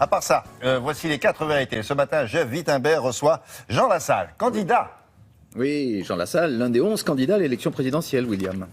À part ça, voici les 4 vérités. Ce matin, Jeff Wittenberg reçoit Jean Lassalle, candidat. Oui, Jean Lassalle, l'un des 11 candidats à l'élection présidentielle, William.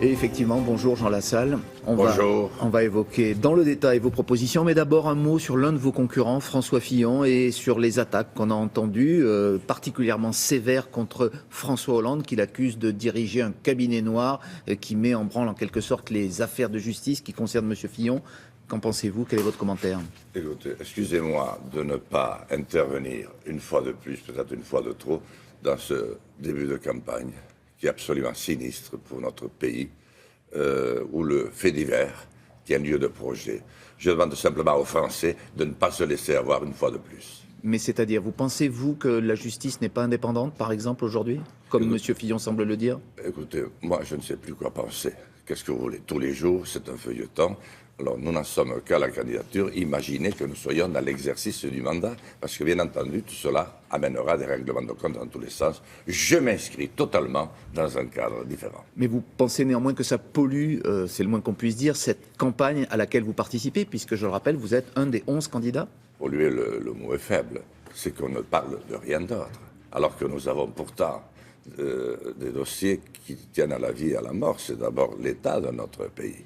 Et effectivement, bonjour Jean Lassalle. Bonjour. On va évoquer dans le détail vos propositions, mais d'abord un mot sur l'un de vos concurrents, François Fillon, et sur les attaques qu'on a entendues, particulièrement sévères contre François Hollande, qu'il accuse de diriger un cabinet noir qui met en branle en quelque sorte les affaires de justice qui concernent M. Fillon. Qu'en pensez-vous? Quel est votre commentaire? Écoutez, excusez-moi de ne pas intervenir une fois de plus, peut-être une fois de trop, dans ce début de campagne qui est absolument sinistre pour notre pays, où le fait divers tient lieu de projet. Je demande simplement aux Français de ne pas se laisser avoir une fois de plus. Mais c'est-à-dire, vous pensez-vous que la justice n'est pas indépendante, par exemple, aujourd'hui, comme M. Fillon semble le dire? Écoutez, moi, je ne sais plus quoi penser. Qu'est-ce que vous voulez? Tous les jours, c'est un feuilleton. Alors, nous n'en sommes qu'à la candidature. Imaginez que nous soyons dans l'exercice du mandat, parce que, bien entendu, tout cela amènera des règlements de compte dans tous les sens. Je m'inscris totalement dans un cadre différent. Mais vous pensez néanmoins que ça pollue, c'est le moins qu'on puisse dire, cette campagne à laquelle vous participez, puisque, je le rappelle, vous êtes un des 11 candidats? Polluer, le mot est faible. C'est qu'on ne parle de rien d'autre. Alors que nous avons pourtant des dossiers qui tiennent à la vie et à la mort. C'est d'abord l'état de notre pays.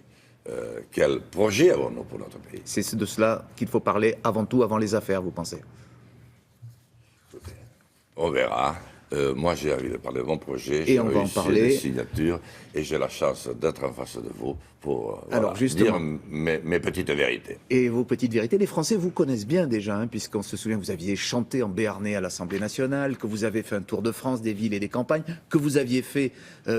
Quel projet avons-nous pour notre pays? C'est de cela qu'il faut parler avant tout, avant les affaires, vous pensez? Écoutez, on verra. Moi, j'ai envie de parler de mon projet. Et on va en parler. Des signatures et j'ai la chance d'être en face de vous pour Alors, justement, dire mes petites vérités. Et vos petites vérités, les Français vous connaissent bien déjà, hein, puisqu'on se souvient que vous aviez chanté en béarnais à l'Assemblée nationale, que vous avez fait un tour de France des villes et des campagnes, que vous aviez fait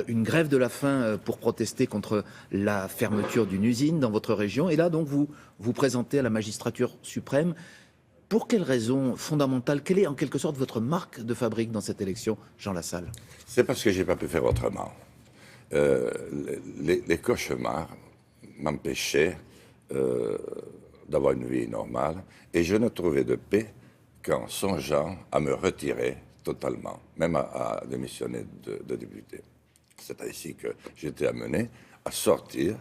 une grève de la faim pour protester contre la fermeture d'une usine dans votre région. Et là, donc, vous vous présentez à la magistrature suprême. Pour quelle raison fondamentale? Quelle est en quelque sorte votre marque de fabrique dans cette élection, Jean Lassalle? C'est parce que j'ai pas pu faire autrement. Les cauchemars m'empêchaient d'avoir une vie normale et je ne trouvais de paix qu'en songeant à me retirer totalement, même à démissionner de député. C'est ainsi que j'étais amené à sortir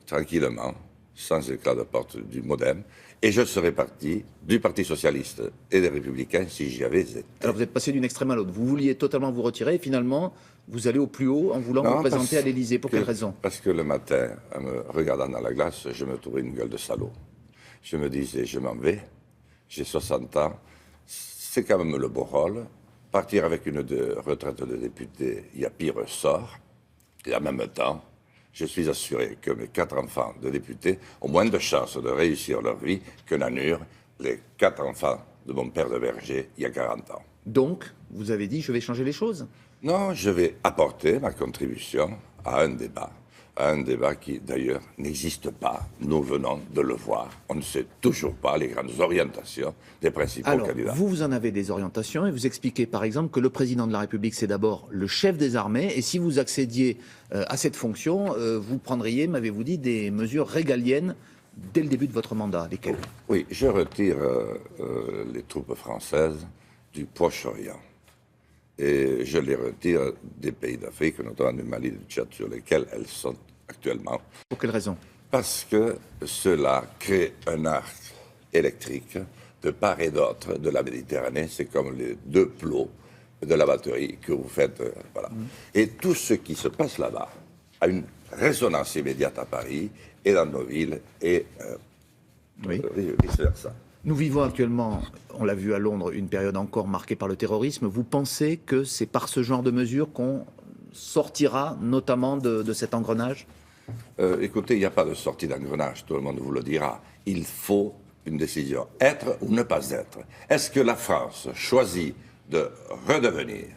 tranquillement, sans éclat de porte du MoDem, et je serais parti du Parti Socialiste et des Républicains si j'y avais été. Alors vous êtes passé d'une extrême à l'autre. Vous vouliez totalement vous retirer et finalement, vous allez au plus haut en voulant vous présenter à l'Élysée. Pour quelle raison? Parce que le matin, en me regardant dans la glace, je me trouvais une gueule de salaud. Je me disais, je m'en vais, j'ai 60 ans, c'est quand même le beau rôle. Partir avec une retraite de député, il y a pire sort. Et en même temps, je suis assuré que mes 4 enfants de députés ont moins de chances de réussir leur vie que n'en eurent les 4 enfants de mon père de berger il y a 40 ans. Donc, vous avez dit, je vais changer les choses? Non, je vais apporter ma contribution à un débat qui, d'ailleurs, n'existe pas. Nous venons de le voir. On ne sait toujours pas les grandes orientations des principaux candidats. Alors, vous en avez des orientations et vous expliquez, par exemple, que le président de la République, c'est d'abord le chef des armées. Et si vous accédiez à cette fonction, vous prendriez, m'avez-vous dit, des mesures régaliennes dès le début de votre mandat. Lesquelles? Oui, je retire les troupes françaises du Proche-Orient. Et je les retire des pays d'Afrique, notamment du Mali et du Tchad, sur lesquels elles sont actuellement. Pour quelle raison? Parce que cela crée un arc électrique de part et d'autre de la Méditerranée. C'est comme les 2 plots de la batterie que vous faites. Voilà. Et tout ce qui se passe là-bas a une résonance immédiate à Paris et dans nos villes et vice-versa. Nous vivons actuellement, on l'a vu à Londres, une période encore marquée par le terrorisme. Vous pensez que c'est par ce genre de mesures qu'on sortira notamment de cet engrenage? Écoutez, il n'y a pas de sortie d'engrenage, tout le monde vous le dira. Il faut une décision, être ou ne pas être. Est-ce que la France choisit de redevenir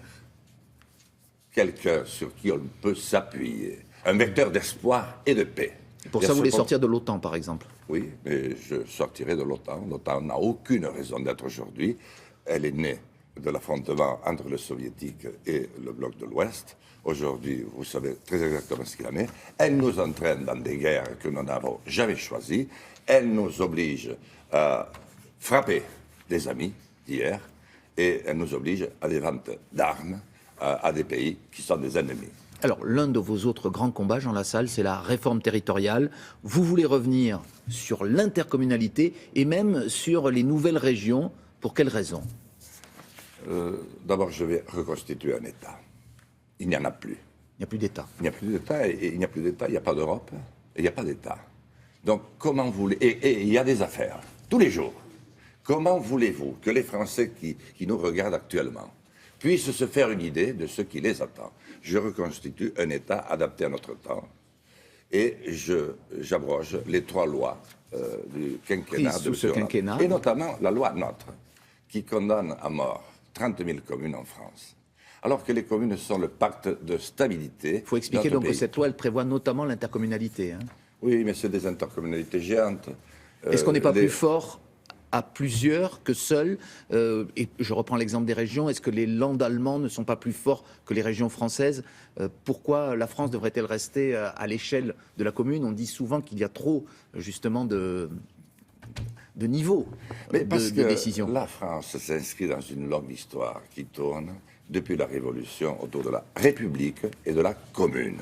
quelqu'un sur qui on peut s'appuyer, un vecteur d'espoir et de paix? Pour ça, vous voulez sortir de l'OTAN, par exemple? Oui, mais je sortirai de l'OTAN. L'OTAN n'a aucune raison d'être aujourd'hui. Elle est née de l'affrontement entre les soviétiques et le bloc de l'Ouest. Aujourd'hui, vous savez très exactement ce qu'il en est. Elle nous entraîne dans des guerres que nous n'avons jamais choisies. Elle nous oblige à frapper des amis d'hier et elle nous oblige à des ventes d'armes à des pays qui sont des ennemis. Alors, l'un de vos autres grands combats, Jean Lassalle, c'est la réforme territoriale. Vous voulez revenir sur l'intercommunalité et même sur les nouvelles régions. Pour quelles raisons? D'abord, je vais reconstituer un État. Il n'y en a plus. Il n'y a plus d'État. Il n'y a plus d'État, et il n'y a plus d'État, il n'y a pas d'Europe, et il n'y a pas d'État. Donc, comment voulez... Et il y a des affaires, tous les jours. Comment voulez-vous que les Français qui nous regardent actuellement puissent se faire une idée de ce qui les attend? Je reconstitue un État adapté à notre temps, et j'abroge les 3 lois du quinquennat Prises sous ce quinquennat. Et notamment la loi NOTRe, qui condamne à mort 30 000 communes en France. Alors que les communes sont le pacte de stabilité. Il faut expliquer de notre donc que pays. cette loi, elle prévoit notamment l'intercommunalité. Hein. Oui, mais c'est des intercommunalités géantes. Est-ce qu'on n'est pas plus fort à plusieurs que seuls et je reprends l'exemple des régions. Est-ce que les landes allemands ne sont pas plus forts que les régions françaises? Pourquoi la France devrait-elle rester à l'échelle de la commune? On dit souvent qu'il y a trop, justement, de niveaux de décision. La France s'inscrit dans une longue histoire qui tourne depuis la Révolution autour de la République et de la commune.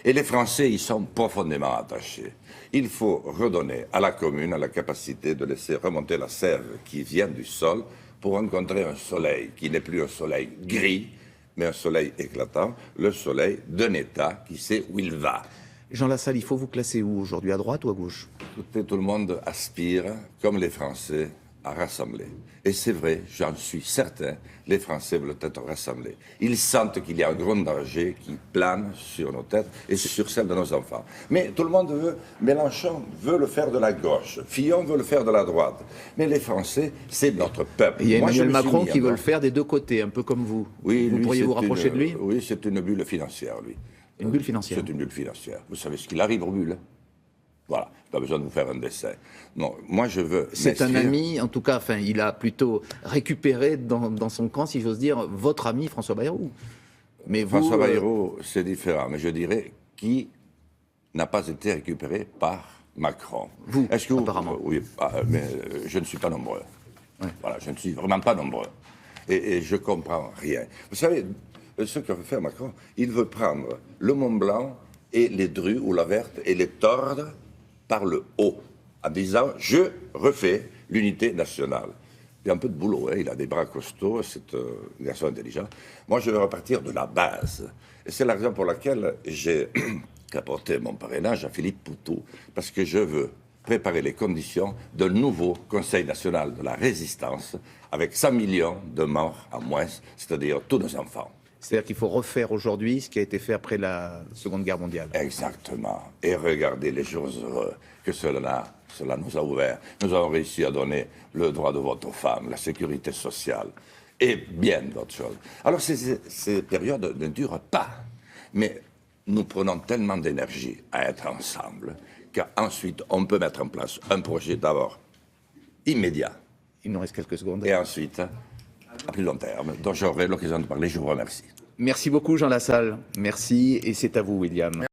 Et les Français y sont profondément attachés. Il faut redonner à la commune la capacité de laisser remonter la sève qui vient du sol pour rencontrer un soleil qui n'est plus un soleil gris, mais un soleil éclatant, le soleil d'un État qui sait où il va. Jean Lassalle, il faut vous classer où aujourd'hui, à droite ou à gauche? Tout le monde aspire, comme les Français, à rassembler. Et c'est vrai, j'en suis certain, les Français veulent être rassemblés. Ils sentent qu'il y a un grand danger qui plane sur nos têtes et sur celles de nos enfants. Mais tout le monde veut, Mélenchon veut le faire de la gauche, Fillon veut le faire de la droite. Mais les Français, c'est notre peuple. Il y a Moi, Emmanuel Macron qui veut le faire des deux côtés, un peu comme vous. Oui, vous pourriez vous rapprocher de lui? Oui, c'est une bulle financière, lui. Une bulle financière? C'est une bulle financière. Vous savez ce qu'il arrive aux bulles? Voilà, pas besoin de vous faire un dessin. Non, moi je veux... C'est un ami, en tout cas, enfin, il a plutôt récupéré dans son camp, si j'ose dire, votre ami François Bayrou. Mais vous, François Bayrou, c'est différent, mais je dirais qui n'a pas été récupéré par Macron. Vous, Est-ce que apparemment. Oui, mais je ne suis pas nombreux. Ouais. Voilà, je ne suis vraiment pas nombreux. Et je comprends rien. Vous savez, ce que veut faire Macron, il veut prendre le Mont Blanc et les Drues ou la Verte et les tordre par le haut, en disant « je refais l'unité nationale ». Il y a un peu de boulot, hein. Il a des bras costauds, c'est un garçon intelligent. Moi, je vais repartir de la base. Et c'est la raison pour laquelle j'ai apporté mon parrainage à Philippe Poutou, parce que je veux préparer les conditions d'un nouveau Conseil national de la résistance, avec 100 millions de morts en moins, c'est-à-dire tous nos enfants. C'est-à-dire qu'il faut refaire aujourd'hui ce qui a été fait après la Seconde Guerre mondiale. Exactement. Et regardez les jours heureux que cela nous a ouvert. Nous avons réussi à donner le droit de vote aux femmes, la sécurité sociale et bien d'autres choses. Alors ces périodes ne durent pas, mais nous prenons tellement d'énergie à être ensemble qu'ensuite on peut mettre en place un projet d'abord immédiat. Il nous reste quelques secondes. Et ensuite, à plus long terme, dont j'aurai l'occasion de parler. Je vous remercie. Merci beaucoup, Jean Lassalle. Merci, et c'est à vous, William.